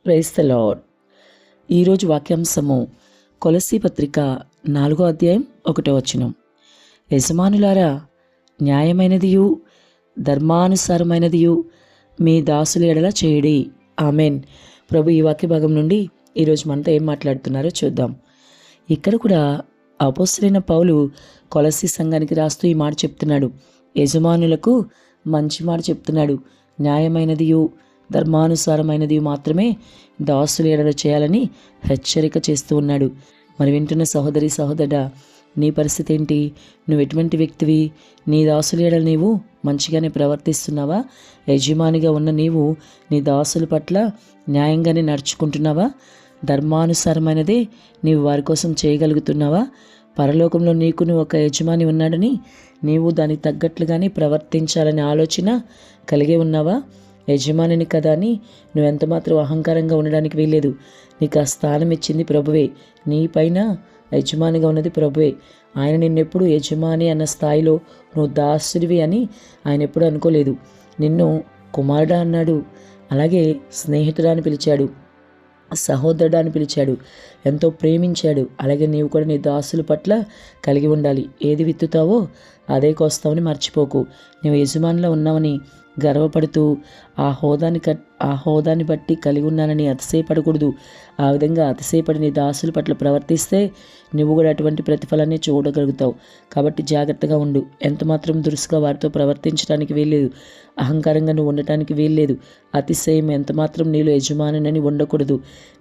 Praise the lord. ఈరోజు వాక్యాంశము కొలస్సీ పత్రిక 4వ అధ్యాయం 1వ వచనం. యజమానులారా, న్యాయమైనదియు ధర్మానుసారమైనదియు మీ దాసుల ఎడల చేయుడి. ఆమెన్. ప్రభు ఈ వాక్య భాగం నుండి ఈరోజు మనతో ఏం మాట్లాడుతున్నారో చూద్దాం. ఇక్కడ కూడా అపోస్తలుడైన పౌలు కొలస్సీ సంఘానికి రాస్తూ ఈ మాట చెప్తున్నాడు. యజమానులకు మంచి మాట చెప్తున్నాడు. న్యాయమైనదియు ధర్మానుసారమైనది మాత్రమే దాసుల ఎడల చేయాలని హెచ్చరిక చేస్తూ ఉన్నాడు. మరి వింటున్న సహోదరి సహోదరుడా, నీ పరిస్థితి ఏంటి? నువ్వు ఎటువంటి వ్యక్తివి? నీ దాసుల ఎడల నీవు మంచిగానే ప్రవర్తిస్తున్నావా? యజమానిగా ఉన్న నీవు నీ దాసుల పట్ల న్యాయంగానే నడుచుకుంటున్నావా? ధర్మానుసారమైనదే నీవు వారి కోసం చేయగలుగుతున్నావా? పరలోకంలో నీకు ఒక యజమాని ఉన్నాడని నీవు దానికి తగ్గట్లుగానే ప్రవర్తించాలనే ఆలోచన కలిగి ఉన్నావా? యజమానిని కదా అని నువ్వెంత మాత్రం అహంకారంగా ఉండడానికి వీల్లేదు. నీకు ఆ స్థానం ఇచ్చింది ప్రభువే. నీ పైన యజమానిగా ఉన్నది ప్రభువే. ఆయన నిన్నెప్పుడు యజమాని అన్న స్థాయిలో నువ్వు దాసుడివి అని ఆయన ఎప్పుడు అనుకోలేదు. నిన్ను కుమారుడా అన్నాడు, అలాగే స్నేహితుడా అని పిలిచాడు, సహోదరుడా అని పిలిచాడు, ఎంతో ప్రేమించాడు. అలాగే నీవు కూడా నీ దాసుల పట్ల కలిగి ఉండాలి. ఏది విత్తుతావో అదే కోస్తావని మర్చిపోకు. నీవు యజమానిలో ఉన్నావని గర్వపడుతూ ఆ హోదాని బట్టి కలిగి ఉన్నానని అతిశయపడకూడదు. ఆ విధంగా అతిశయపడి నీ దాసుల పట్ల ప్రవర్తిస్తే నువ్వు కూడా అటువంటి ప్రతిఫలాన్ని చూడగలుగుతావు. కాబట్టి జాగ్రత్తగా ఉండు. ఎంతమాత్రం దురుసుగా వారితో ప్రవర్తించడానికి వీల్లేదు. అహంకారంగా నువ్వు ఉండటానికి వీల్లేదు. అతిశయం ఎంతమాత్రం నీలో యజమానినని ఉండకూడదు.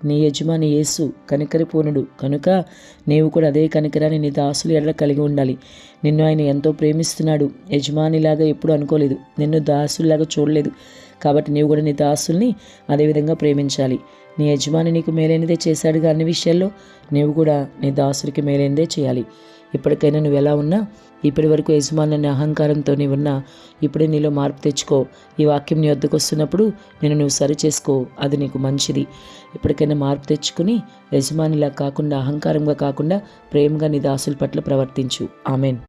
నీ యజమాని యేసు కనికరపూర్ణుడు కనుక నీవు కూడా అదే కనికరాన్ని నీ దాసులు ఎడల కలిగి ఉండాలి. నిన్ను ఆయన ఎంతో ప్రేమిస్తున్నాడు. యజమానిలాగా ఎప్పుడు అనుకోలేదు, నిన్ను దాసుల్లాగా చూడలేదు. కాబట్టి నీవు కూడా నీ దాసుల్ని అదేవిధంగా ప్రేమించాలి. నీ యజమాని నీకు మేలైనదే చేశాడుగా అన్ని విషయాల్లో నీవు కూడా నీ దాసుడికి మేలైనదే చేయాలి. ఇప్పటికైనా నువ్వు ఎలా ఉన్నా, ఇప్పటి వరకు యజమాని అనే అహంకారంతో నీవున్నా, ఇప్పుడే నీలో మార్పు తెచ్చుకో. ఈ వాక్యం నీ వద్దకు వస్తున్నప్పుడు నువ్వు సరి చేసుకో. అది నీకు మంచిది. ఇప్పటికైనా మార్పు తెచ్చుకుని యజమానిలా కాకుండా, అహంకారంగా కాకుండా ప్రేమగా నీ దాసుల పట్ల ప్రవర్తించు. ఆమెన్.